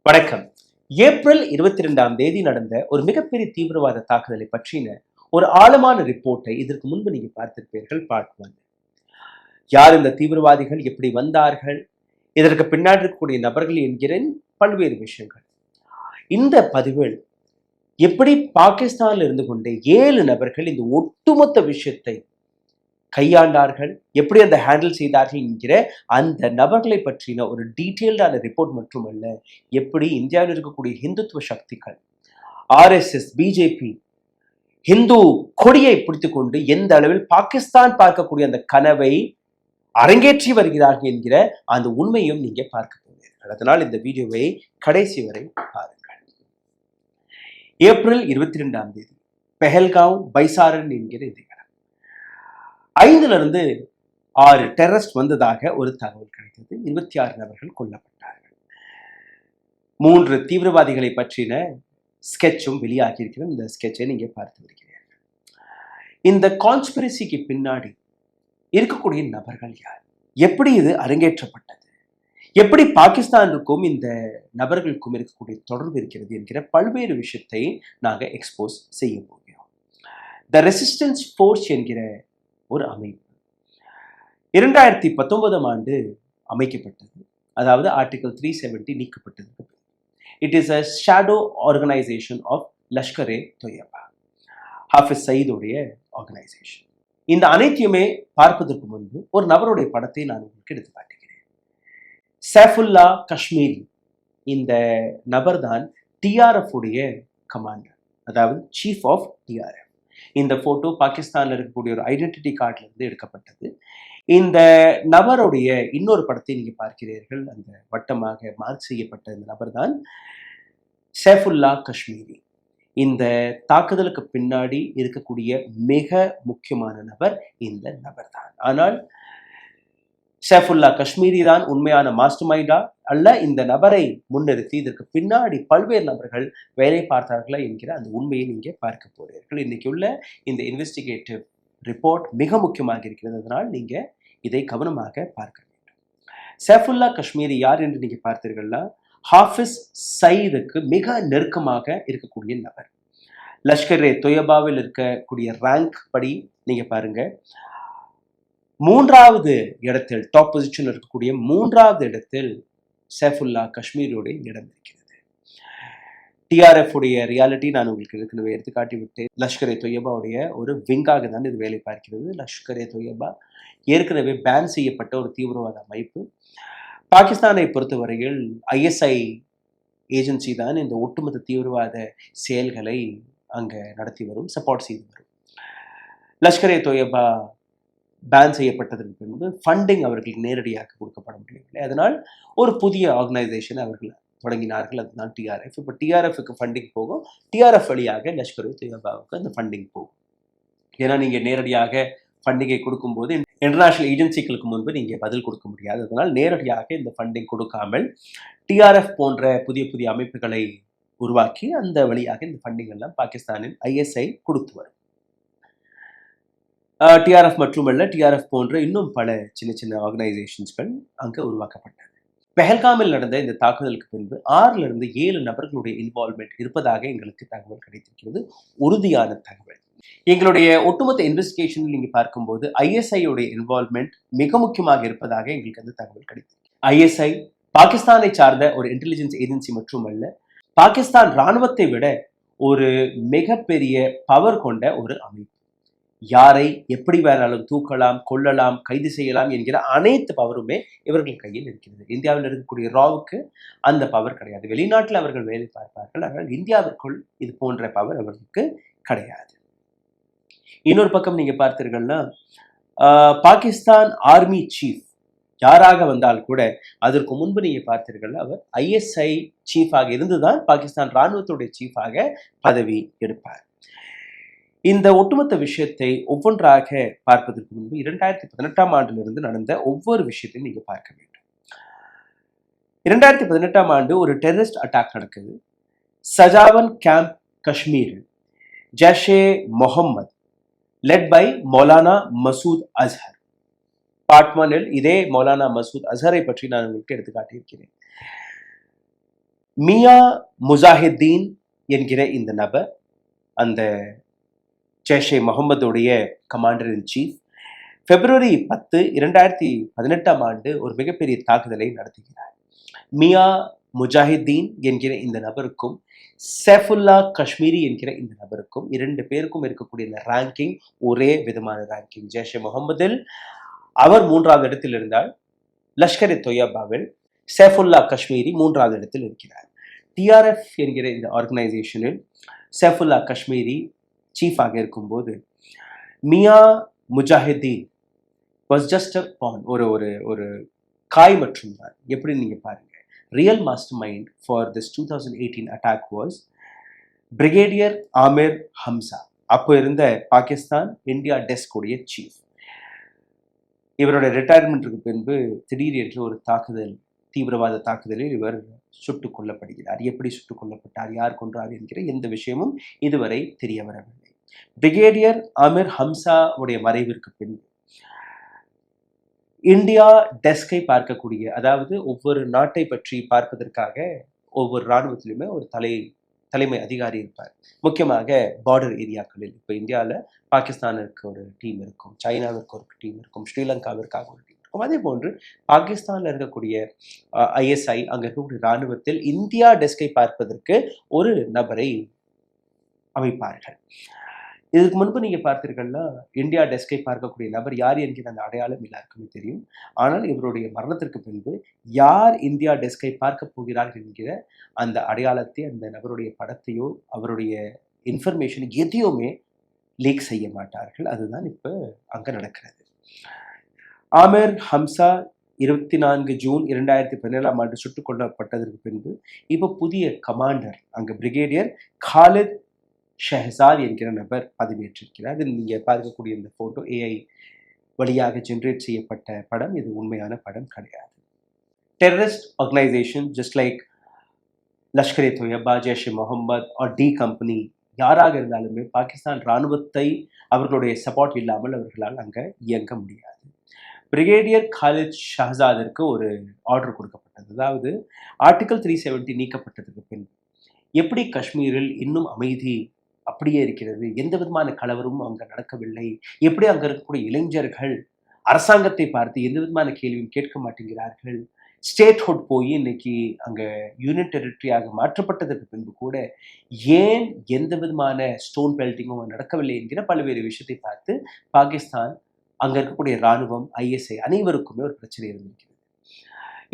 வணக்கம். ஏப்ரல் 22 நடந்த ஒரு மிகப்பெரிய தீவிரவாத தாக்குதலை பற்றின ஒரு ஆழமான ரிப்போர்ட்டை இதற்கு முன்பு நீங்க பார்த்திருப்பீர்கள். பார்ட் 1. யார் இந்த தீவிரவாதிகள், எப்படி வந்தார்கள், இதற்கு பின்னாடி இருக்கக்கூடிய நபர்கள் என்கிற பல்வேறு விஷயங்கள். இந்த பதிவில் எப்படி பாகிஸ்தான்ல இருந்து கொண்டே 7 நபர்கள் இந்த ஒட்டுமொத்த விஷயத்தை கையாண்டார்கள், எப்படி அந்த ஹேண்டில் செய்தார்கள் என்கிற அந்த நபர்களை பற்றின ஒரு டீட்டெயில்டான ரிப்போர்ட் மட்டுமல்ல, எப்படி இந்தியாவில் இருக்கக்கூடிய இந்துத்துவ சக்திகள், RSS, பிஜேபி, இந்து கொடியை பிடித்துக் கொண்டு எந்த அளவில் பாகிஸ்தான் பார்க்கக்கூடிய அந்த கனவை அரங்கேற்றி வருகிறார்கள் என்கிற அந்த உண்மையும் நீங்க பார்க்க போகிறீர்கள். அதனால் இந்த வீடியோவை கடைசி வரை பாருங்கள். ஏப்ரல் 22 பெஹல்காம் பைசாரன் என்கிற இந்த 5 6 டெரரிஸ்ட் வந்ததாக ஒரு தகவல் கிடைத்தது. 26 நபர்கள் கொல்லப்பட்டார்கள். 3 தீவிரவாதிகளை பற்றின ஸ்கெட்சும் வெளியாகி இருக்கிறது. இந்த ஸ்கெட்சை நீங்க பார்த்து வருகிறீர்கள். இந்த கான்ஸ்பிரசிக்கு பின்னாடி இருக்கக்கூடிய நபர்கள் யார், எப்படி இது அரங்கேற்றப்பட்டது, எப்படி பாகிஸ்தானுக்கும் இந்த நபர்களுக்கும் இருக்கக்கூடிய தொடர்பு இருக்கிறது என்கிற பல்வேறு விஷயத்தை நாங்க எக்ஸ்போஸ் செய்ய போகிறோம். த ரெசிஸ்டன்ஸ் ஃபோர்ஸ் என்கிற ஒரு அமைப்பு 2019 அமைக்கப்பட்டது. அதாவது ஆர்டிகல் 370 நீக்கப்பட்டது. It is a shadow organisation of Lashkare Taiba, Hafiz சயீதுடைய ஆர்கனைசேஷன். இந்த அனைத்தையுமே பார்ப்பதற்கு முன்பு ஒரு நபருடைய படத்தை நான் உங்களுக்கு எடுத்து காட்டுகிறேன். சைஃபுல்லா காஷ்மீரி. இந்த நபர் தான் TRF உடைய கமாண்டர், அதாவது சீஃப் ஆஃப் TRF. இந்த போட்டோ பாகிஸ்தான்ல இருக்கக்கூடிய ஒரு ஐடென்டிட்டி கார்டுல இருந்து எடுக்கப்பட்டது. இந்த நபருடைய இன்னொரு படத்தை நீங்க பார்க்கிறீர்கள். அந்த வட்டமாக மார்க் செய்யப்பட்ட இந்த நபர் தான் சைஃபுல்லா காஷ்மீரி. இந்த தாக்குதலுக்கு பின்னாடி இருக்கக்கூடிய மிக முக்கியமான நபர் இந்த நபர் தான். ஆனால் சைஃபுல்லா காஷ்மீரி தான் உண்மையான மாஸ்டர் மைண்டா அல்ல இந்த நபரை முன்னிறுத்தி இதற்கு பின்னாடி பல்வேறு நபர்கள் வேலை பார்த்தார்களா என்கிற அந்த உண்மையை நீங்க பார்க்க போறீர்கள். இன்னைக்கு உள்ள இந்த இன்வெஸ்டிகேட்டிவ் ரிப்போர்ட் மிக முக்கியமாக இருக்கிறது. அதனால் நீங்க இதை கவனமாக பார்க்க வேண்டும். சைஃபுல்லா காஷ்மீரி யார் என்று நீங்க பார்த்தீர்கள்னா, ஹாஃபிஸ் சயீதுக்கு மிக நெருக்கமாக இருக்கக்கூடிய நபர். லஷ்கரே தொய்யபாவில் இருக்கக்கூடிய ரேங்க் படி நீங்க பாருங்க, 3வது இடத்தில், டாப் பொசிஷன் இருக்கக்கூடிய 3வது இடத்தில் சைஃபுல்லா காஷ்மீரியோட இடம் இருக்கிறது. TRF உடைய ரியாலிட்டி நான் உங்களுக்கு ஏற்கனவே எடுத்து காட்டி விட்டேன். லஷ்கரே தொய்யபாவுடைய ஒரு விங்காக தான் இது வேலை பார்க்கிறது. லஷ்கரே தொய்யபா ஏற்கனவே பேன் செய்யப்பட்ட ஒரு தீவிரவாத அமைப்பு. பாகிஸ்தானை பொறுத்தவரையில் ISI ஏஜென்சி தான் இந்த ஒட்டுமொத்த தீவிரவாத செயல்களை அங்க நடத்தி வரும், சப்போர்ட் செய்து வரும். லஷ்கரே தொய்யபா பேன் செய்யப்பட்டதற்கு பின்பு ஃபண்டிங் அவர்களுக்கு நேரடியாக கொடுக்கப்பட முடியவில்லை. அதனால் ஒரு புதிய ஆர்கனைசேஷன் அவர்கள் தொடங்கினார்கள். அதுதான் TRF. இப்போ TRFக்கு ஃபண்டிங் போகும். TRF வழியாக லஷ்கர் தொய்யபாவுக்கு அந்த ஃபண்டிங் போகும். ஏன்னா நீங்க நேரடியாக ஃபண்டிங்கை கொடுக்கும்போது இன்டர்நேஷனல் ஏஜென்சிகளுக்கு முன்பு நீங்க பதில் கொடுக்க முடியாது. அதனால் நேரடியாக இந்த ஃபண்டிங் கொடுக்காமல் TRF போன்ற புதிய புதிய அமைப்புகளை உருவாக்கி அந்த வழியாக இந்த ஃபண்டிங் எல்லாம் பாகிஸ்தானின் ISI கொடுத்து வரும். TRF மட்டுமல்ல, TRF போன்ற இன்னும் பல சின்ன சின்ன ஆர்கனைசேஷன்ஸ்கள் அங்கே உருவாக்கப்பட்டது. பெஹல்காமில் நடந்த இந்த தாக்குதலுக்கு பின்பு 6 7 நபர்களுடைய இன்வால்வ்மெண்ட் இருப்பதாக எங்களுக்கு தகவல் கிடைத்திருக்கிறது. உறுதியான தகவல். எங்களுடைய ஒட்டுமொத்த இன்வெஸ்டிகேஷன் நீங்க பார்க்கும்போது ISI உடைய இன்வால்வ்மெண்ட் மிக முக்கியமாக இருப்பதாக எங்களுக்கு அந்த தகவல் கிடைத்தது. ISI பாகிஸ்தானை சார்ந்த ஒரு இன்டெலிஜென்ஸ் ஏஜென்சி மட்டுமல்ல, பாகிஸ்தான் இராணுவத்தை விட ஒரு மிகப்பெரிய பவர் கொண்ட ஒரு அமைப்பு. யாரை எப்படி வேணாலும் தூக்கலாம், கொல்லலாம், கைது செய்யலாம் என்கிற அனைத்து பவருமே இவர்கள் கையில் இருக்கிறது. இந்தியாவில் இருக்கக்கூடிய ராவுக்கு அந்த பவர் கிடையாது. வெளிநாட்டில் அவர்கள் வேலை பார்ப்பார்கள். ஆனால் இந்தியாவிற்குள் இது போன்ற பவர் அவர்களுக்கு கிடையாது. இன்னொரு பக்கம் நீங்க பார்த்தீர்கள்னா, பாகிஸ்தான் ஆர்மி சீஃப் யாராக வந்தால் கூட அதற்கு முன்பு நீங்க பார்த்தீர்கள், அவர் ISI சீஃபாக இருந்துதான் பாகிஸ்தான் இராணுவத்துடைய சீஃபாக பதவி எடுப்பார். இந்த ஒட்டுமொத்த விஷயத்தை ஒவ்வொன்றாக பார்ப்பதற்கு முன்பு 2018 நடந்த ஒவ்வொரு விஷயத்தையும் நீங்க பார்க்க வேண்டும். 2018 ஒரு டெரரிஸ்ட் அட்டாக் நடக்குது. Sajawan camp Kashmir, Jaish Mohammed led by Maulana Masood Azhar. Part 1 இதே மௌலானா மசூத் அஸ்ஹரை பற்றி நான் உங்களுக்கு எடுத்து காட்டியிருக்கிறேன். மியா முஜாஹித்தீன் என்கிற இந்த நபர் அந்த ஜெய்ஷே முகமதுடைய கமாண்டர் இன் சீஃப் பிப்ரவரி 10, 2018 ஒரு மிகப்பெரிய தாக்குதலை நடத்துகிறார். மியா முஜாஹித்தீன் என்கிற இந்த நபருக்கும் சைஃபுல்லா காஷ்மீரி என்கிற இந்த நபருக்கும் 2 பேருக்கும் இருக்கக்கூடிய இந்த ரேங்கிங் ஒரே விதமான ரேங்கிங். ஜெய்ஷே முகமதில் அவர் 3வது இடத்தில் இருந்தால், லஷ்கர் தொய்யபாவில் சைஃபுல்லா காஷ்மீரி 3வது இடத்தில் இருக்கிறார். டிஆர்எஃப் என்கிற இந்த ஆர்கனைசேஷனில் சைஃபுல்லா காஷ்மீரி சீஃபாக இருக்கும்போது மியா முஜாஹிதீன் வாஸ் ஜஸ்ட் அ பான், ஒரு ஒரு ஒரு காய் மற்றும் தான். எப்படி நீங்க பாருங்க, real mastermind for this 2018 attack was brigadier Aamir Hamza. அப்போ இருந்த பாகிஸ்தான் இந்தியா டெஸ்க் உடைய சீஃப். இவருடைய ரிட்டையர்மெண்ட்டுக்கு பின்பு திடீர் என்று ஒரு தாக்குதல், தீவிரவாத தாக்குதலில் இவர் சுட்டுக் கொல்லப்படுகிறார். எப்படி சுட்டுக் கொல்லப்பட்டார், யார் கொன்றார் என்கிற எந்த விஷயமும் இதுவரை தெரிய வரவில்லை. பிரிகேடியர் ஆமிர் ஹம்சா உடைய மறைவிற்கு பின்பு இந்தியா டெஸ்கை பார்க்கக்கூடிய, அதாவது ஒவ்வொரு நாட்டை பற்றி பார்ப்பதற்காக ஒவ்வொரு இராணுவத்திலுமே ஒரு தலைமை அதிகாரி இருப்பார். முக்கியமாக பார்டர் ஏரியாக்களில். இப்போ இந்தியாவில் பாகிஸ்தானுக்கு ஒரு டீம் இருக்கும், சைனாவிற்கு ஒரு டீம் இருக்கும், ஸ்ரீலங்காவிற்காக ஒரு டீம் இருக்கும். அதே போன்று பாகிஸ்தானில் இருக்கக்கூடிய ஐஎஸ்ஐ, அங்கே இருக்கக்கூடிய இராணுவத்தில் இந்தியா டெஸ்கை பார்ப்பதற்கு ஒரு நபரை அமைப்பார்கள். இதுக்கு முன்பு நீங்க பார்த்தீர்கள்னா, இந்தியா டெஸ்கை பார்க்கக்கூடிய நபர் யார் என்கிற அந்த அடையாளம் எல்லாருக்குமே தெரியும். ஆனால் இவருடைய மரணத்திற்கு பின்பு யார் இந்தியா டெஸ்கை பார்க்க போகிறார்கள் என்கிற அந்த அடையாளத்தை, அந்த நபருடைய படத்தையோ அவருடைய இன்ஃபர்மேஷன் எதையுமே லீக் செய்ய மாட்டார்கள். அதுதான் இப்ப அங்க நடக்கிறது. ஆமிர் ஹம்சா 24 ஜூன் 2017 சுட்டுக் கொல்லப்பட்டதற்கு பின்பு இப்போ புதிய கமாண்டர் அங்க பிரிகேடியர் காலித் ஷெஹசாத் என்கிற நபர் பதவியேற்றிருக்கிறார். இதில் நீங்க பார்க்கக்கூடிய இந்த போட்டோ ஏஐ வழியாக ஜென்ரேட் செய்யப்பட்ட படம். இது உண்மையான படம் கிடையாது. Terrorist organisation just like Lashkar Taiba, Jaish Mohammed or D company யாராக இருந்தாலுமே பாகிஸ்தான் இராணுவத்தை அவர்களுடைய சப்போர்ட் இல்லாமல் அவர்களால் அங்க இயங்க முடியாது. பிரிகேடியர் காலித் ஷஹசாதிற்கு ஒரு ஆர்டர் கொடுக்கப்பட்டது. அதாவது ஆர்டிகல் 370 நீக்கப்பட்டதுக்கு பின் எப்படி காஷ்மீரில் இன்னும் அமைதி அப்படியே இருக்கிறது, எந்த விதமான கலவரமும் அங்க நடக்கவில்லை, எப்படி அங்க இருக்கக்கூடிய இளைஞர்கள் அரசாங்கத்தை பார்த்து எந்த விதமான கேள்வியும் கேட்க மாட்டேங்கிறார்கள், ஸ்டேட்ஹுட் போய் இன்னைக்கு அங்க யூனியன் டெரிட்டரியாக மாற்றப்பட்டதற்கு பின்பு கூட ஏன் எந்த விதமான ஸ்டோன் பெல்டிங்கும் நடக்கவில்லை என்கிற பல்வேறு விஷயத்தை பார்த்து பாகிஸ்தான், அங்க இருக்கக்கூடிய இராணுவம், ஐஎஸ்ஐ அனைவருக்குமே ஒரு பிரச்சனை இருந்திருக்கிறது.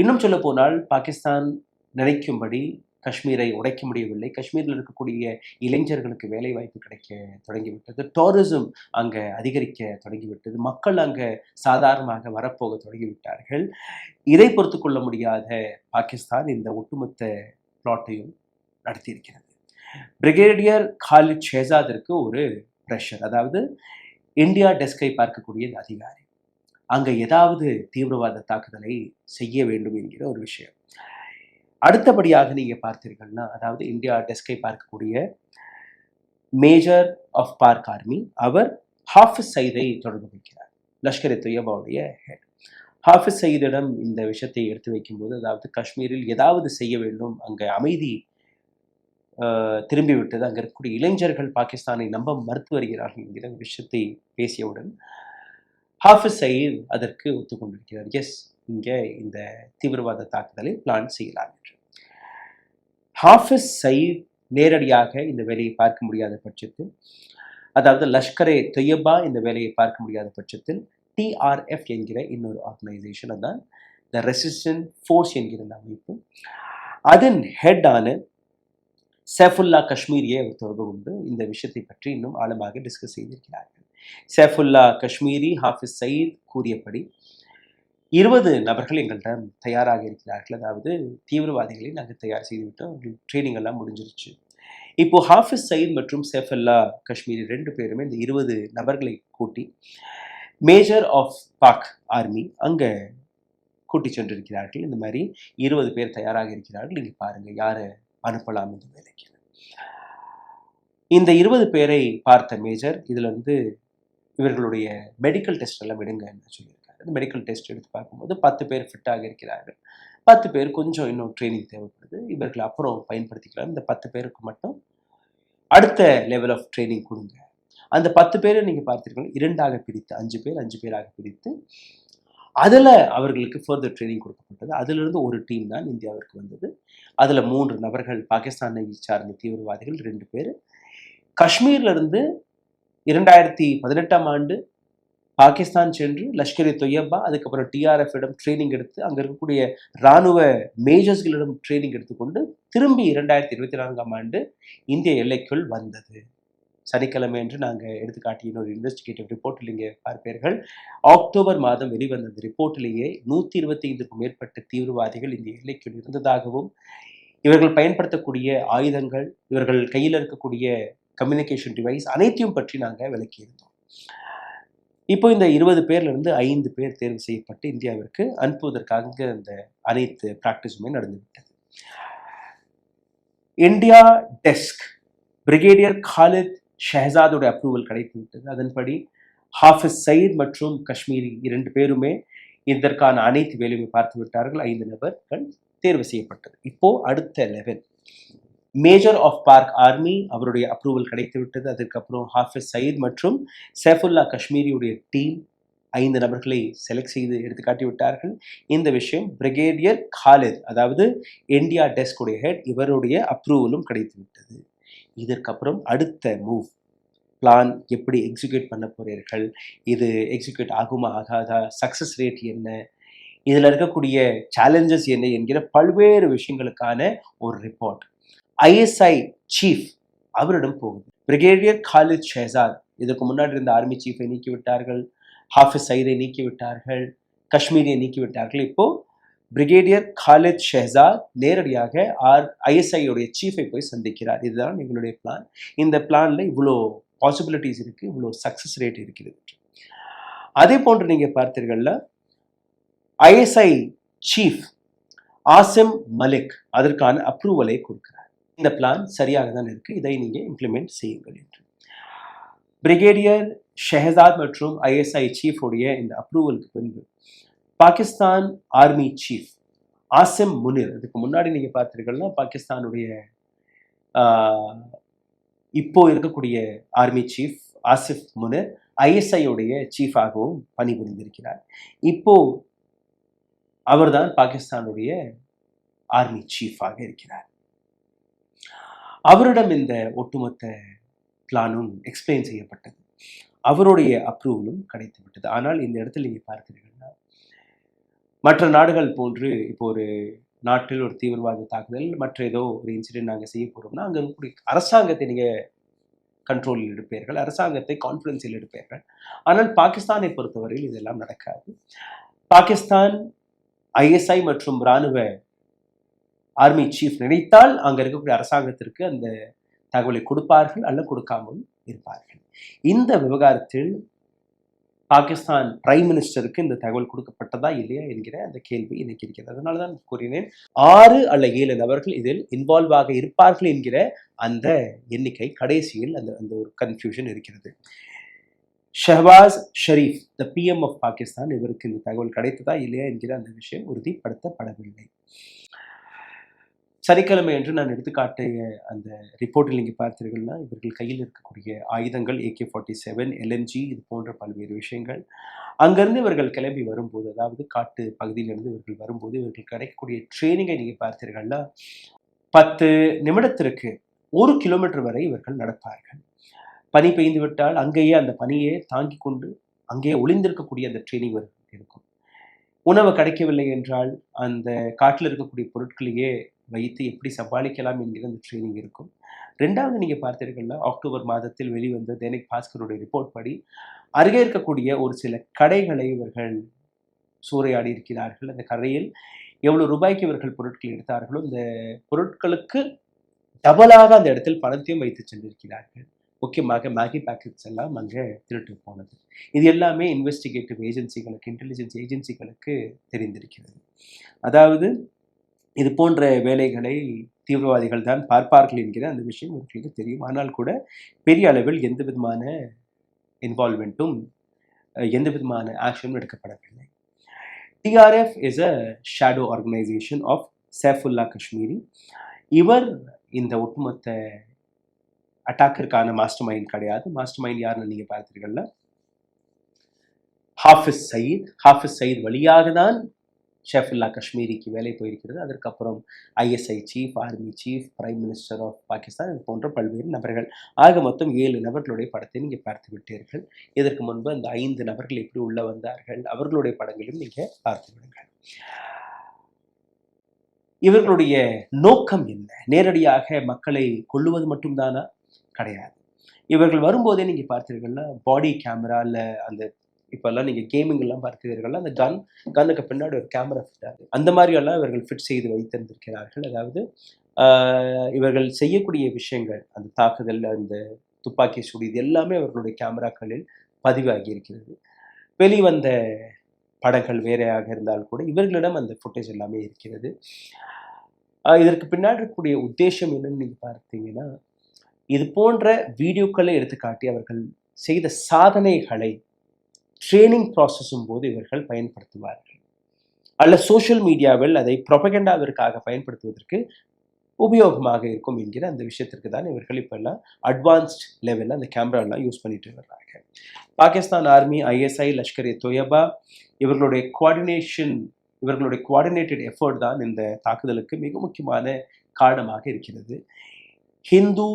இன்னும் சொல்ல போனால் பாகிஸ்தான் நினைக்கும்படி காஷ்மீரை உடைக்க முடியவில்லை. காஷ்மீரில் இருக்கக்கூடிய இளைஞர்களுக்கு வேலை வாய்ப்பு கிடைக்க தொடங்கிவிட்டது. டூரிசம் அங்கே அதிகரிக்க தொடங்கிவிட்டது. மக்கள் அங்கே சாதாரணமாக வரப்போக தொடங்கிவிட்டார்கள். இதை பொறுத்து கொள்ள முடியாத பாகிஸ்தான் இந்த ஒட்டுமொத்த பிளாட்டையும் நடத்தியிருக்கிறது. பிரிகேடியர் காலித் ஷெஹசாதிற்கு ஒரு பிரஷர், அதாவது இந்தியா டெஸ்கை பார்க்கக்கூடிய இந்த அதிகாரி அங்கே ஏதாவது தீவிரவாத தாக்குதலை செய்ய வேண்டும் என்கிற ஒரு விஷயம். அடுத்தபடியாக நீங்க பார்த்தீர்கள்னா, அதாவது இந்தியா டெஸ்கை பார்க்கக்கூடிய மேஜர் ஆஃப் பார்க் ஆர்மி, அவர் ஹாஃபிஸ் சயீதை தொடர்பு வைக்கிறார், லஷ்கர் தொய்யபாவுடைய ஹெட். ஹாஃபிஸ் சயீதிடம் இந்த விஷயத்தை எடுத்து வைக்கும்போது, அதாவது காஷ்மீரில் ஏதாவது செய்ய வேண்டும், அங்கே அமைதி திரும்பிவிட்டது, அங்கே இருக்கக்கூடிய இளைஞர்கள் பாகிஸ்தானை நம்ப மறுத்து வருகிறார்கள் என்கிற விஷயத்தை பேசியவுடன் ஹாஃபிஸ் சயீத் அதற்கு ஒத்துக்கொண்டிருக்கிறார். எஸ், இங்கே இந்த தீவிரவாத தாக்குதலை பிளான் செய்யலாம் என்று. ஹாஃபிஸ் சயீத் நேரடியாக இந்த வேலையை பார்க்க முடியாத பட்சத்தில், அதாவது லஷ்கரே தொய்யபா இந்த வேலையை பார்க்க முடியாத பட்சத்தில் டிஆர்எஃப் என்கிற இன்னொரு ஆர்கனைசேஷன், அதான் த ரெசிஸ்டன்ட் ஃபோர்ஸ் என்கிற அமைப்பு, அதன் ஹெட்டான சைஃபுல்லா காஷ்மீரியை அவர் தொடர்பு கொண்டு இந்த விஷயத்தை பற்றி இன்னும் ஆழமாக டிஸ்கஸ் செய்திருக்கிறார்கள். சைஃபுல்லா காஷ்மீரி ஹாஃபிஸ் சயீத் கூறியபடி 20 நபர்கள் எங்கள்கிட்ட தயாராக இருக்கிறார்கள், அதாவது தீவிரவாதிகளை நாங்கள் தயார் செய்துவிட்டோம், ட்ரைனிங் எல்லாம் முடிஞ்சிருச்சு. இப்போ ஹாஃபிஸ் சயீத் மற்றும் சைஃபுல்லா காஷ்மீரி 2 பேருமே இந்த 20 நபர்களை கூட்டி மேஜர் ஆஃப் பாக் ஆர்மி அங்கே கூட்டி சென்றிருக்கிறார்கள். இந்த மாதிரி 20 பேர் தயாராக இருக்கிறார்கள், நீங்கள் பாருங்கள் யாரை அனுப்பலாம் இந்த வேலைக்கு. இந்த 20 பேரை பார்த்த மேஜர் இதில் இவர்களுடைய மெடிக்கல் டெஸ்ட் எல்லாம் விடுங்க என்று சொல்லியிருக்காரு. மெடிக்கல் டெஸ்ட் எடுத்து பார்க்கும்போது 10 பேர் ஃபிட்டாக இருக்கிறார்கள், 10 பேர் கொஞ்சம் இன்னும் ட்ரைனிங் தேவைப்படுது, இவர்கள் அப்புறம் பயன்படுத்திக்கலாம், இந்த 10 பேருக்கு மட்டும் அடுத்த லெவல் ஆஃப் ட்ரைனிங் கொடுங்க. அந்த 10 பேரை நீங்கள் பார்த்தீர்கள் 2ஆக பிரித்து 5 பேர் 5 பேராக பிரித்து அதில் அவர்களுக்கு ஃபர்தர் ட்ரைனிங் கொடுக்கப்பட்டது. அதிலிருந்து ஒரு டீம் தான் இந்தியாவிற்கு வந்தது. அதில் 3 நபர்கள் பாகிஸ்தானை சார்ந்த தீவிரவாதிகள் 2 பேர். காஷ்மீர்லேருந்து 2018ஆம் ஆண்டு பாகிஸ்தான் சென்று லஷ்கர்-இ தொய்யபா, அதுக்கப்புறம் டிஆர்எஃப் இடம் ட்ரைனிங் எடுத்து அங்கே இருக்கக்கூடிய இராணுவ மேஜர்ஸ்களிடம் ட்ரைனிங் எடுத்துக்கொண்டு திரும்பி 2024ஆம் ஆண்டு இந்திய எல்லைக்குள் வந்தது. சனிக்கிழமை என்று நாங்கள் எடுத்துக்காட்டிய ஒரு இன்வெஸ்டிகேட்டிவ் ரிப்போர்ட்டில் இங்கே பார்ப்பீர்கள். அக்டோபர் மாதம் வெளிவந்த அந்த ரிப்போர்ட்டிலேயே 125க்கும் மேற்பட்ட தீவிரவாதிகள் இந்த எல்லைக்குள் இருந்ததாகவும், இவர்கள் பயன்படுத்தக்கூடிய ஆயுதங்கள், இவர்கள் கையில் இருக்கக்கூடிய கம்யூனிகேஷன் டிவைஸ் அனைத்தையும் பற்றி நாங்கள் விளக்கியிருந்தோம். இப்போ இந்த 20 பேர்லேருந்து 5 பேர் தேர்வு செய்யப்பட்டு இந்தியாவிற்கு அனுப்புவதற்காக அந்த அனைத்து பிராக்டிஸுமே நடந்துவிட்டது. இந்தியா டெஸ்க் பிரிகேடியர் காலித் ஷெஹசாதோட அப்ரூவல் கிடைத்துவிட்டது. அதன்படி ஹாஃபிஸ் சயீத் மற்றும் காஷ்மீரி 2 பேருமே இதற்கான அனைத்து வேலையுமே பார்த்து விட்டார்கள். 5 நபர்கள் தேர்வு செய்யப்பட்டது. இப்போ அடுத்த level major of Pak army, அவருடைய அப்ரூவல் கிடைத்து விட்டது. அதுக்கப்புறம் ஹாஃபிஸ் சயீத் மற்றும் சைஃபுல்லா காஷ்மீரியுடைய டீம் 5 நபர்களை செலக்ட் செய்து எடுத்து காட்டி விட்டார்கள். இந்த விஷயம் பிரிகேடியர் காலித், அதாவது இந்தியா டெஸ்குடைய ஹெட், இவருடைய அப்ரூவலும் கிடைத்து விட்டது. இதற்கப்புறம் அடுத்த மூவ் பிளான் எப்படி எக்ஸிக்யூட் பண்ண போறீர்கள், இது எக்ஸிக்யூட் ஆகுமா ஆகாதா, சக்ஸஸ் ரேட் என்ன, இதில் இருக்கக்கூடிய சேலஞ்சஸ் என்ன என்கிற பல்வேறு விஷயங்களுக்கான ஒரு ரிப்போர்ட் ஐஎஸ்ஐ சீஃப் அவரிடம் போகுது. பிரிகேடியர் காலித் ஷெஹசாத், இதற்கு முன்னாடி இருந்த ஆர்மி சீஃபை நீக்கிவிட்டார்கள், ஹாஃபிஸ் சயீதை நீக்கிவிட்டார்கள், காஷ்மீரியை நீக்கிவிட்டார்கள். இப்போ பிரிகேடியர் காலித் ஷெஹசாத் நேரடியாக ஐஎஸ்ஐயோடைய சீஃபை போய் சந்திக்கிறார். இதுதான் எங்களுடைய பிளான். இந்த பிளான்ல இவ்வளோ பாசிபிலிட்டிஸ் இருக்கு, இவ்வளோ சக்சஸ் ரேட் இருக்கிறது. அதே போன்று நீங்க பார்த்தீர்கள்ல ஐஎஸ்ஐ சீஃப் ஆசிம் மலிக் அதற்கான அப்ரூவலை கொடுக்கிறார். இந்த பிளான் சரியாக தான் இருக்கு, இதை நீங்க இம்ப்ளிமெண்ட் செய்யுங்கள் என்று. பிரிகேடியர் ஷெஹசாத் மற்றும் ஐஎஸ்ஐ சீஃப் உடைய இந்த அப்ரூவலுக்கு பின்பு பாகிஸ்தான் ஆர்மி சீஃப் ஆசிம் முனிர், இதுக்கு முன்னாடி நீங்க பார்த்தீர்கள்னா பாகிஸ்தானுடைய இப்போ இருக்கக்கூடிய army chief Asif Munir ISI உடைய சீஃபாகவும் பணிபுரிந்திருக்கிறார். இப்போ அவர்தான் பாகிஸ்தானுடைய ஆர்மி சீஃபாக இருக்கிறார். அவரிடம் இந்த ஒட்டுமொத்த பிளானும் எக்ஸ்பிளைன் செய்யப்பட்டது, அவருடைய அப்ரூவலும் கிடைத்துவிட்டது. ஆனால் இந்த இடத்துல நீங்க பார்க்கிறீங்கன்னா மற்ற நாடுகள் போன்று இப்போ ஒரு நாட்டில் ஒரு தீவிரவாத தாக்குதல், மற்ற ஏதோ ஒரு இன்சிடென்ட் நாங்கள் செய்ய போறோம்னா அங்கே இருக்கக்கூடிய அரசாங்கத்தை நீங்க கண்ட்ரோலில் எடுப்பீர்கள், அரசாங்கத்தை கான்ஃபிடன்ஸில் எடுப்பீர்கள். ஆனால் பாகிஸ்தானை பொறுத்தவரையில் இதெல்லாம் நடக்காது. பாகிஸ்தான் ஐஎஸ்ஐ மற்றும் இராணுவ ஆர்மி சீஃப் நினைத்தால் அங்க இருக்கக்கூடிய அரசாங்கத்திற்கு அந்த தகவலை கொடுப்பார்கள், அல்ல கொடுக்காமல் இருப்பார்கள். இந்த விவகாரத்தில் பாகிஸ்தான் பிரைம் மினிஸ்டருக்கு இந்த தகவல் கொடுக்கப்பட்டதா இல்லையா என்கிற அந்த கேள்வி எனக்கு இருக்கிறது. அதனாலதான் கூறினேன் 6 அல்ல 7 நபர்கள் இதில் இன்வால்வ் ஆக இருப்பார்கள் என்கிற அந்த எண்ணிக்கை கடைசியில் அந்த ஒரு கன்ஃபியூஷன் இருக்கிறது. Shahbaz Sharif, the PM of Pakistan, இவருக்கு இந்த தகவல் கிடைத்ததா இல்லையா என்கிற அந்த விஷயம் உறுதிப்படுத்தப்படவில்லை. சனிக்கிழமை என்று நான் எடுத்துக்காட்டிய அந்த ரிப்போர்ட்டில் நீங்கள் பார்த்தீர்கள்னா இவர்கள் கையில் இருக்கக்கூடிய ஆயுதங்கள் AK-47, LMG, இது போன்ற பல்வேறு விஷயங்கள். அங்கிருந்து இவர்கள் கிளம்பி வரும்போது, அதாவது காட்டு பகுதியிலிருந்து இவர்கள் வரும்போது இவர்கள் கிடைக்கக்கூடிய ட்ரைனிங்கை நீங்கள் பார்த்தீர்கள்னா 10 நிமிடத்திற்கு 1 கிலோமீட்டர் வரை இவர்கள் நடப்பார்கள். பனி பெய்ந்து விட்டால் அங்கேயே அந்த பனியை தாங்கி கொண்டு அங்கேயே ஒளிந்திருக்கக்கூடிய அந்த ட்ரைனிங் இருக்கும். உணவு கிடைக்கவில்லை என்றால் அந்த காட்டில் இருக்கக்கூடிய பொருட்களையே வைத்து எப்படி சமாளிக்கலாம் என்கிற அந்த ட்ரைனிங் இருக்கும். 2வது நீங்க பார்த்தீர்கள்னா அக்டோபர் மாதத்தில் வெளிவந்த தைனிக் பாஸ்கருடைய ரிப்போர்ட் படி அருகே இருக்கக்கூடிய ஒரு சில கடைகளை இவர்கள் சூறையாடி இருக்கிறார்கள். அந்த கடையில் எவ்வளவு ரூபாய்க்கு இவர்கள் பொருட்கள் எடுத்தார்களோ இந்த பொருட்களுக்கு டபுளாக அந்த இடத்தில் பணத்தையும் வைத்து சென்றிருக்கிறார்கள். முக்கியமாக மேகி பேக்கெட்ஸ் எல்லாம் அங்கே திருட்டு போனது. இது எல்லாமே இன்வெஸ்டிகேட்டிவ் ஏஜென்சிகளுக்கு, இன்டெலிஜென்ஸ் ஏஜென்சிகளுக்கு தெரிந்திருக்கிறது. அதாவது இது போன்ற வேலைகளை தீவிரவாதிகள் தான் பார்ப்பார்கள் என்கிற அந்த விஷயம் இவர்களுக்கு தெரியும். ஆனால் கூட பெரிய அளவில் எந்த விதமான இன்வால்வ்மெண்ட்டும் எந்த விதமான ஆக்ஷனும் எடுக்கப்படவில்லை. TRF is a shadow organization of Saifullah Kashmiri. இவர் இந்த ஒட்டுமொத்த அட்டாக்கிற்கான மாஸ்டர் மைண்ட் கிடையாது. மாஸ்டர் மைண்ட் யாருன்னு நீங்க பார்த்தீர்கள்ல, ஹாஃபிஸ் சயீத் வழியாக தான் ஷெஃபுல்லா காஷ்மீரிக்கு வேலை போயிருக்கிறது. அதற்கப்புறம் ISI chief, army chief, prime minister of Pakistan, இது போன்ற பல்வேறு நபர்கள். ஆக மொத்தம் 7 நபர்களுடைய படத்தை நீங்கள் பார்த்து விட்டீர்கள். இதற்கு முன்பு அந்த 5 நபர்கள் எப்படி உள்ள வந்தார்கள், அவர்களுடைய படங்களையும் நீங்கள் பார்த்து விடுங்கள். இவர்களுடைய நோக்கம் என்ன? நேரடியாக மக்களை கொல்லுவது மட்டும்தானா? கிடையாது. இவர்கள் வரும்போதே நீங்க பார்த்தீர்கள்னா பாடி கேமரா இல்லை அந்த இப்போல்லாம் நீங்கள் கேமிங் எல்லாம் பார்த்தீர்கள்னா அந்த கன்னுக்கு பின்னாடி ஒரு கேமரா ஃபிட் ஆகுது. அந்த மாதிரியெல்லாம் இவர்கள் ஃபிட் செய்து வைத்திருந்திருக்கிறார்கள். அதாவது இவர்கள் செய்யக்கூடிய விஷயங்கள், அந்த தாக்குதல், அந்த துப்பாக்கி சூடு, இது எல்லாமே அவர்களுடைய கேமராக்களில் பதிவாகி இருக்கிறது. வெளிவந்த படங்கள் வேறையாக இருந்தால் கூட இவர்களிடம் அந்த ஃபுட்டேஜ் எல்லாமே இருக்கிறது. இதற்கு பின்னாடி இருக்கக்கூடிய உத்தேசம் என்னன்னு நீங்கள் பார்த்தீங்கன்னா, இது போன்ற வீடியோக்களை எடுத்துக்காட்டி அவர்கள் செய்த சாதனைகளை ட்ரெயினிங் ப்ராசஸும் போது இவர்கள் பயன்படுத்துவார்கள். அல்ல சோஷியல் மீடியாவில் அதை ப்ரொபகண்டாவிற்காக பயன்படுத்துவதற்கு உபயோகமாக இருக்கும் என்கிற அந்த விஷயத்திற்கு தான் இவர்கள் இப்போல்லாம் அட்வான்ஸ்ட் லெவலில் அந்த கேமராலாம் யூஸ் பண்ணிட்டு வர்றாங்க. பாகிஸ்தான் ஆர்மி, ISI, லஷ்கர் தொய்யபா இவர்களுடைய குவார்டினேட்டட் எஃபர்ட் தான் இந்த தாக்குதலுக்கு மிக முக்கியமான காரணமாக இருக்கிறது. ஹிந்து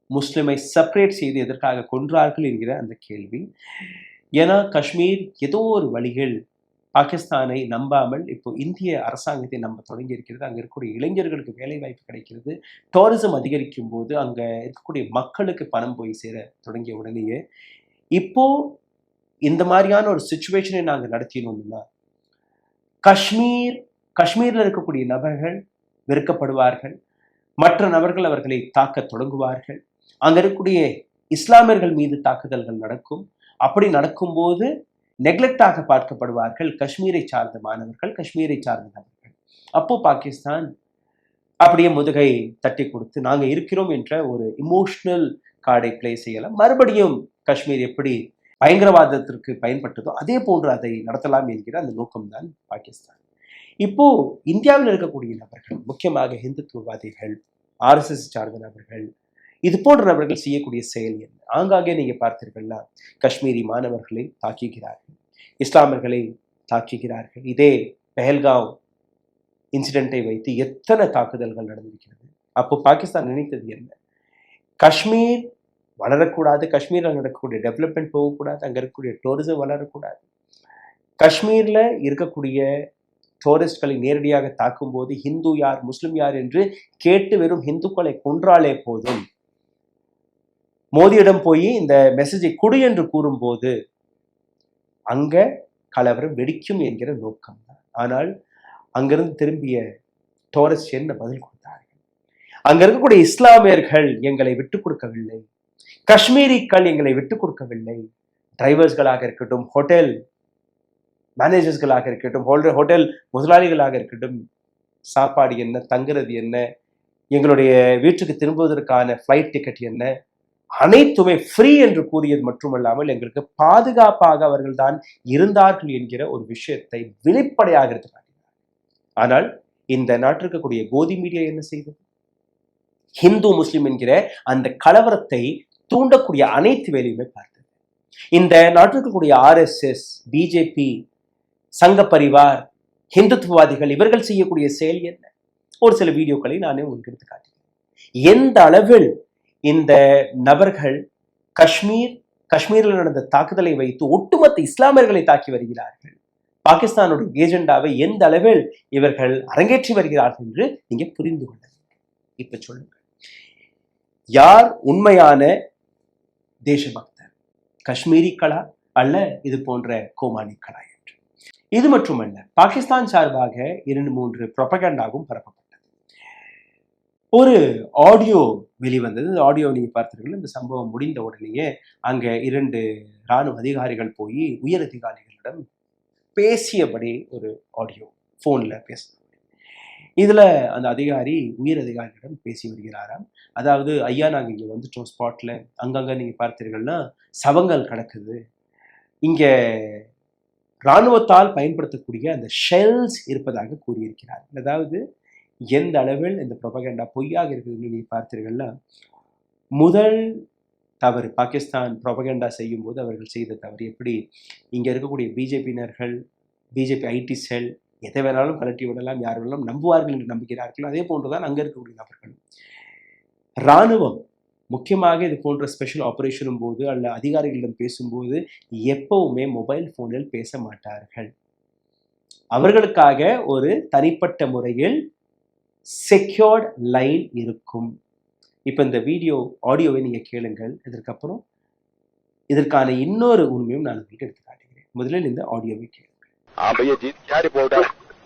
முஸ்லிமை செப்பரேட் செய்து எதற்காக கொன்றார்கள் என்கிற அந்த கேள்வி. ஏன்னா காஷ்மீர் ஏதோ ஒரு வழிகள் பாகிஸ்தானை நம்பாமல் இப்போ இந்திய அரசாங்கத்தை நம்ப தொடங்கி இருக்கிறது. அங்கே இருக்கக்கூடிய இளைஞர்களுக்கு வேலை வாய்ப்பு கிடைக்கிறது. டூரிசம் அதிகரிக்கும் போது அங்கே இருக்கக்கூடிய மக்களுக்கு பணம் போய் சேர தொடங்கிய உடனேயே இப்போ இந்த மாதிரியான ஒரு சுச்சுவேஷனை நாங்கள் நடத்தினோம்னா காஷ்மீரில் இருக்கக்கூடிய நபர்கள் வெறுக்கப்படுவார்கள், மற்ற நபர்கள் அவர்களை தாக்க தொடங்குவார்கள், அங்கே இருக்கக்கூடிய இஸ்லாமியர்கள் மீது தாக்குதல்கள் நடக்கும். அப்படி நடக்கும்போது நெக்லெக்டாக பார்க்கப்படுவார்கள் காஷ்மீரை சார்ந்த மாணவர்கள், காஷ்மீரை சார்ந்த நபர்கள். அப்போ பாகிஸ்தான் அப்படியே முதுகை தட்டி கொடுத்து நாங்கள் இருக்கிறோம் என்ற ஒரு இமோஷனல் கார்டை பிளே செய்யலாம். மறுபடியும் காஷ்மீர் எப்படி பயங்கரவாதத்திற்கு பயன்பட்டதோ அதே போன்று அதை நடத்தலாம் என்கிற அந்த நோக்கம்தான் பாகிஸ்தான். இப்போ இந்தியாவில் இருக்கக்கூடிய நபர்கள், முக்கியமாக இந்துத்துவவாதிகள், RSS சார்ந்த நபர்கள், இது போன்ற நபர்கள் செய்யக்கூடிய செயல் என்ன? ஆங்காங்கே நீங்க பார்த்தீர்கள்னா காஷ்மீரி மாணவர்களை தாக்குகிறார்கள், இஸ்லாமியர்களை தாக்குகிறார்கள். இதே பெஹல்காம் இன்சிடென்ட்டை வைத்து எத்தனை தாக்குதல்கள் நடந்திருக்கிறது. அப்போ பாகிஸ்தான் நினைத்தது என்ன? காஷ்மீர் வளரக்கூடாது, காஷ்மீரில் நடக்கக்கூடிய டெவலப்மெண்ட் போகக்கூடாது, அங்கே இருக்கக்கூடிய டூரிசம் வளரக்கூடாது. காஷ்மீரில் இருக்கக்கூடிய டூரிஸ்ட்களை நேரடியாக தாக்கும் போது ஹிந்து யார், முஸ்லிம் யார் என்று கேட்டு வெறும் ஹிந்துக்களை கொன்றாலே போதும், மோடியிடம் போய் இந்த மெசேஜை கொடு என்று கூறும்போது அங்க கலவரம் வெடிக்கும் என்கிற நோக்கம் தான். ஆனால் அங்கிருந்து திரும்பிய டூரிஸ்ட் என்ன பதில் கொடுத்தார்கள்? அங்க இருக்கக்கூடிய இஸ்லாமியர்கள் எங்களை விட்டுக் கொடுக்கவில்லை, காஷ்மீரிகள் எங்களை விட்டுக் கொடுக்கவில்லை. டிரைவர்ஸ்களாக இருக்கட்டும், ஹோட்டல் மேனேஜர்ஸ்களாக இருக்கட்டும், ஹோட்டல் முதலாளிகளாக இருக்கட்டும், சாப்பாடு என்ன, தங்குறது என்ன, எங்களுடைய வீட்டுக்கு திரும்புவதற்கான ஃப்ளைட் டிக்கெட் என்ன, அனைத்துமே ஃப்ரீ என்று கூறியது மட்டுமல்லாமல் எங்களுக்கு பாதுகாப்பாக அவர்கள் தான் இருந்தார்கள் என்கிற ஒரு விஷயத்தை வெளிப்படையாக எடுத்து காட்டினார். ஆனால் இந்த நாட்டில் இருக்கக்கூடிய கோதி மீடியா என்ன செய்தது? ஹிந்து முஸ்லிம் என்கிற அந்த கலவரத்தை தூண்டக்கூடிய அனைத்து வேலையுமே பார்த்தது. இந்த நாட்டில் இருக்கக்கூடிய RSS, BJP, சங்க பரிவார், ஹிந்துத்துவவாதிகள் இவர்கள் செய்யக்கூடிய செயல் என்ன? ஒரு சில வீடியோக்களை நானே உங்களுக்கு எடுத்து காட்டினேன். எந்த அளவில் இந்த நபர்கள் காஷ்மீரில் நடந்த தாக்குதலை வைத்து ஒட்டுமொத்த இஸ்லாமியர்களை தாக்கி வருகிறார்கள், பாகிஸ்தானுடைய ஏஜெண்டாவை எந்த அளவில் இவர்கள் அரங்கேற்றி வருகிறார்கள் என்று நீங்க புரிந்து கொள்ள வேண்டும். இப்ப சொல்லுங்க, யார் உண்மையான தேசபக்தர்? காஷ்மீரிகளா அல்ல இது போன்ற கோமாளிகளா என்று. இது மட்டுமல்ல, பாகிஸ்தான் சார்பாக 2-3 ப்ரொபகண்டாவும் பரப்பப்பட்டது. ஒரு ஆடியோ வெளிவந்தது. ஆடியோ நீங்க பார்த்தீர்கள். இந்த சம்பவம் முடிந்த உடனேயே அங்க 2 இராணுவ அதிகாரிகள் போய் உயர் அதிகாரிகளிடம் பேசியபடி ஒரு ஆடியோ போன்ல பேச. இதுல அந்த அதிகாரி உயர் அதிகாரிகளிடம் பேசி வருகிறாராம். அதாவது, ஐயா நாங்க இங்க வந்துட்டோம், ஸ்பாட்ல அங்கங்க நீங்க பார்த்தீர்கள்னா சவங்கள் கிடக்குது, இங்க இராணுவத்தால் பயன்படுத்தக்கூடிய அந்த ஷெல்ஸ் இருப்பதாக கூறியிருக்கிறார்கள். அதாவது எந்த அளவில் இந்த ப்ரொபகண்டா பொய்யாக இருக்குதுன்னு நீங்கள் பார்த்தீர்கள்னா, முதல் தவறு பாகிஸ்தான் ப்ரொபகண்டா செய்யும்போது அவர்கள் செய்த தவறு எப்படி இங்கே இருக்கக்கூடிய பிஜேபியினர்கள், பிஜேபி ஐடி செல் எதை வேணாலும் கலட்டி விடலாம், யார் வேணாலும் நம்புவார்கள் என்று நம்புகிறார்களோ அதே போன்றுதான் அங்கே இருக்கக்கூடிய நபர்கள். இராணுவம் முக்கியமாக இது போன்ற ஸ்பெஷல் ஆபரேஷனும் போது அல்ல அதிகாரிகளிடம் பேசும்போது எப்பவுமே மொபைல் ஃபோனில் பேச மாட்டார்கள். அவர்களுக்காக ஒரு தனிப்பட்ட முறையில் செக்யூர்ட் லைன் இருக்கும். இப்போ இந்த ஆடியோவை நீங்கள் கேளுங்கள். இதற்கப்புறம் இதற்கான இன்னொரு உண்மையும் நான் உங்களுக்கு எடுத்து காட்டுகிறேன். முதலில் இந்த ஆடியோவை கேளுங்கள். हाँ भैया जी, क्या रिपोर्ट है?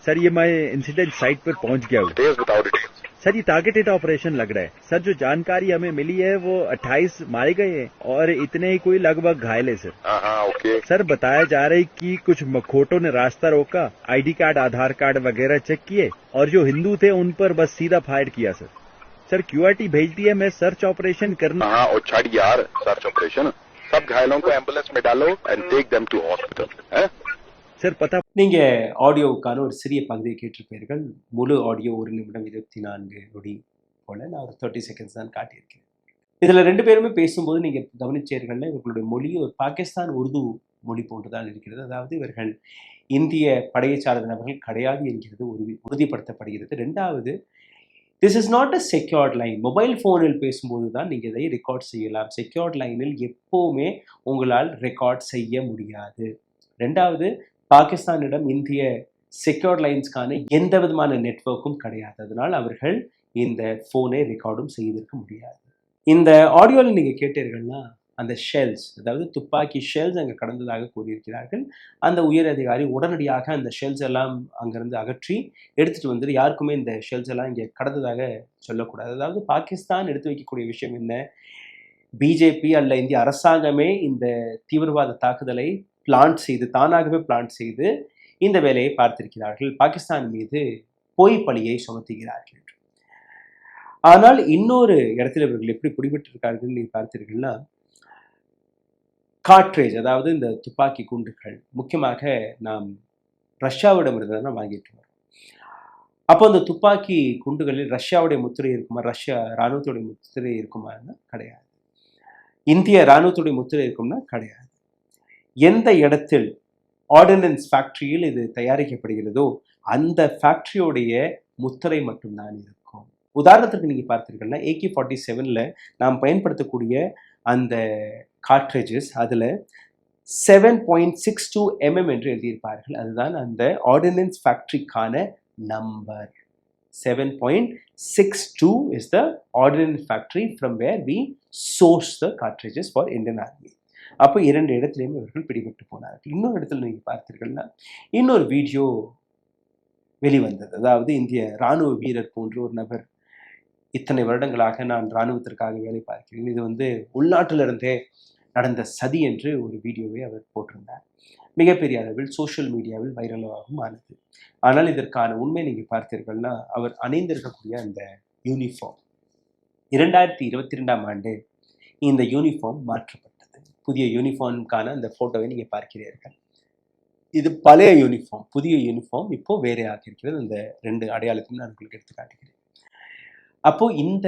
सर ये मैं इंसिडेंट साइट पर पहुंच गया हूँ। डिटेल्स बताओ, डिटेल्स। सर ये टारगेटेड ऑपरेशन लग रहा है। सर जो जानकारी हमें मिली है वो 28 मारे गए हैं और इतने ही कोई लगभग घायल है सर। हाँ ओके। सर बताया जा रहा है कि कुछ मखोटों ने रास्ता रोका, आईडी कार्ड, आधार कार्ड वगैरह चेक किए और जो हिंदू थे उन पर बस सीधा फायर किया सर। सर क्यूआरटी भेज दी है, मैं सर्च ऑपरेशन करना। हाँ और छाड़ यार सर्च ऑपरेशन, सब घायलों को एम्बुलेंस में डालो and take them to hospital. Sir பத்தா நீங்கள் ஆடியோவுக்கான ஒரு சிறிய பகுதியை கேட்டிருப்பீர்கள். முழு ஆடியோ 1 நிமிடம் 24 நொடி போல். நான் ஒரு 30 செகண்ட்ஸ் தான் காட்டியிருக்கேன். இதில் 2 பேருமே பேசும்போது நீங்கள் கவனிச்சீர்கள்னா இவர்களுடைய மொழி ஒரு பாகிஸ்தான் உருது மொழி போன்று தான் இருக்கிறது. அதாவது இவர்கள் இந்திய படையை சார்ந்த நபர்கள் கிடையாது என்கிறது உறுதிப்படுத்தப்படுகிறது. 2வது, this is not a secured line. Mobile ஃபோனில் பேசும்போது தான் நீங்கள் இதை ரெக்கார்ட் செய்யலாம். செக்யூர்ட் லைனில் எப்போவுமே உங்களால் ரெக்கார்ட் செய்ய முடியாது. 2வது, பாகிஸ்தானிடம் இந்திய செக்யூர்ட் லைன்ஸ்க்கான எந்த விதமான நெட்வொர்க்கும் கிடையாது. அதனால் அவர்கள் இந்த ஃபோனை ரெக்கார்டும் செய்திருக்க முடியாது. இந்த ஆடியோவில் நீங்கள் கேட்டீர்கள்னா அந்த ஷெல்ஸ், அதாவது துப்பாக்கி ஷெல்ஸ் அங்கே கடந்ததாக கூறியிருக்கிறார்கள். அந்த உயர் அதிகாரி உடனடியாக அந்த ஷெல்ஸ் எல்லாம் அங்கேருந்து அகற்றி எடுத்துகிட்டு வந்து யாருக்குமே இந்த ஷெல்ஸ் எல்லாம் இங்கே கடந்ததாக சொல்லக்கூடாது. அதாவது பாகிஸ்தான் எடுத்து வைக்கக்கூடிய விஷயம் என்ன, பிஜேபி அல்ல இந்திய அரசாங்கமே இந்த தீவிரவாத தாக்குதலை தானாகவே பிளான் செய்து இந்த வேலையை பார்த்திருக்கிறார்கள். பாகிஸ்தான் மீது பொய் பழியை சுமத்துகிறார்கள். ஆனால் இன்னொரு இடத்துல இவர்கள் எப்படி பிடிபட்டிருக்கார்கள் நீங்கள் பார்த்தீர்கள்னா, காட்ரேஜ், அதாவது இந்த துப்பாக்கி குண்டுகள் முக்கியமாக நாம் ரஷ்யாவிடம் இருந்ததுனா வாங்கிட்டு வரோம். அப்போ அந்த துப்பாக்கி குண்டுகளில் ரஷ்யாவுடைய முத்திரை இருக்குமா, ரஷ்யா இராணுவத்துடைய முத்திரை இருக்குமான்னா கிடையாது. இந்திய இராணுவத்துடைய முத்திரை இருக்கும்னா கிடையாது. எந்த இடத்தில் ஆர்டினன்ஸ் ஃபேக்ட்ரியில் இது தயாரிக்கப்படுகிறதோ அந்த ஃபேக்ட்ரியோடைய முத்திரை மட்டும்தான் இருக்கும். உதாரணத்திற்கு நீங்கள் பார்த்தீர்கள்னா AK-47 நாம் பயன்படுத்தக்கூடிய அந்த கார்ட்ரேஜஸ் அதில் 7.62 mm என்று எழுதியிருப்பார்கள். அதுதான் அந்த ordinance ஃபேக்ட்ரிக்கான number. 7.62 is the ordnance factory from where we source the cartridges for Indian Army. அப்போ 2 இடத்துலையுமே இவர்கள் பிடிபட்டு போனார்கள். இன்னொரு இடத்துல நீங்கள் பார்த்தீர்கள்னா இன்னொரு வீடியோ வெளிவந்தது. அதாவது இந்திய இராணுவ வீரர் போன்ற ஒரு நபர், இத்தனை வருடங்களாக நான் இராணுவத்திற்காக வேலை பார்க்கிறேன், இது உள்நாட்டிலிருந்தே நடந்த சதி என்று ஒரு வீடியோவை அவர் போட்டிருந்தார். மிகப்பெரிய அளவில் சோஷியல் மீடியாவில் வைரலாகவும் ஆனது. ஆனால் இதற்கான உண்மை நீங்கள் பார்த்தீர்கள்னா அவர் அணிந்திருக்கக்கூடிய அந்த யூனிஃபார்ம் 2022ஆம் ஆண்டு இந்த யூனிஃபார்ம் மாற்றப்பட்டது. புதிய யூனிஃபார்முக்கான அந்த ஃபோட்டோவை நீங்கள் பார்க்கிறீர்கள். இது பழைய யூனிஃபார்ம், புதிய யூனிஃபார்ம் இப்போ வேறே ஆகியிருக்கிறது. இந்த 2 அடையாளத்தையும் நான் உங்களுக்கு எடுத்து காட்டுகிறேன். அப்போது இந்த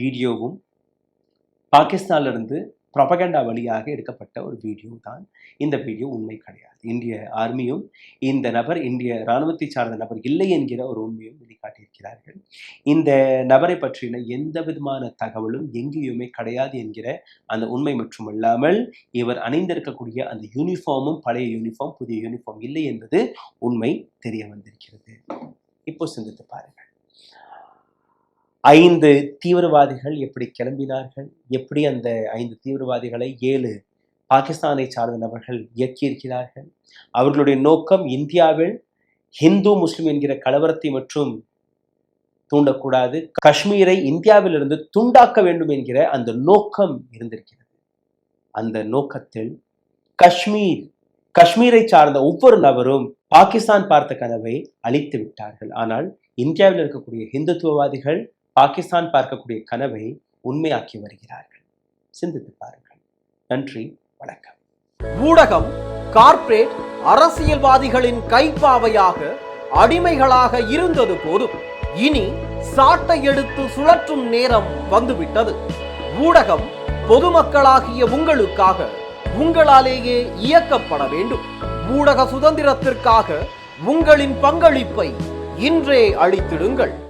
வீடியோவும் பாகிஸ்தானிலிருந்து ப்ரொபகண்டா வழியாக எடுக்கப்பட்ட ஒரு வீடியோ தான். இந்த வீடியோ உண்மை கிடையாது. இந்திய ஆர்மியும் இந்த நபர் இந்திய இராணுவத்தை சார்ந்த நபர் இல்லை என்கிற ஒரு உண்மையும் வெளிக்காட்டியிருக்கிறார்கள். இந்த நபரை பற்றின எந்த விதமான தகவலும் எங்கேயுமே கிடையாது என்கிற அந்த உண்மை மட்டுமல்லாமல் இவர் அணிந்திருக்கக்கூடிய அந்த யூனிஃபார்மும் பழைய யூனிஃபார்ம், புதிய யூனிஃபார்ம் இல்லை என்பது உண்மை தெரிய வந்திருக்கிறது. இப்போ சிந்தித்து பாருங்கள். 5 தீவிரவாதிகள் எப்படி கிளம்பினார்கள், எப்படி அந்த 5 தீவிரவாதிகளை 7 பாகிஸ்தானை சார்ந்த நபர்கள் இயக்கியிருக்கிறார்கள். அவர்களுடைய நோக்கம் இந்தியாவில் ஹிந்து முஸ்லிம் என்கிற கலவரத்தை மற்றும் தூண்டக்கூடாது, காஷ்மீரை இந்தியாவிலிருந்து துண்டாக்க வேண்டும் என்கிற அந்த நோக்கம் இருந்திருக்கிறது. அந்த நோக்கத்தில் காஷ்மீரை சார்ந்த ஒவ்வொரு நபரும் பாகிஸ்தான் பார்த்த கனவை அழித்து விட்டார்கள். ஆனால் இந்தியாவில் இருக்கக்கூடிய ஹிந்துத்துவவாதிகள் பாகிஸ்தான் பார்க்கக்கூடிய கனவை உண்மையாக்கி வருகிறார்கள். சிந்தித்து பாருங்கள். நன்றி, வணக்கம். ஊடகம் கார்ப்பரேட் அரசியல்வாதிகளின் கைப்பாவையாக அடிமைகளாக இருந்தது போதும். இனி சாட்டை எடுத்து சுழற்றும் நேரம் வந்துவிட்டது. ஊடகம் பொதுமக்களாகிய உங்களுக்காக உங்களாலேயே இயக்கப்பட வேண்டும். ஊடக சுதந்திரத்திற்காக உங்களின் பங்களிப்பை இன்றே அளித்திடுங்கள்.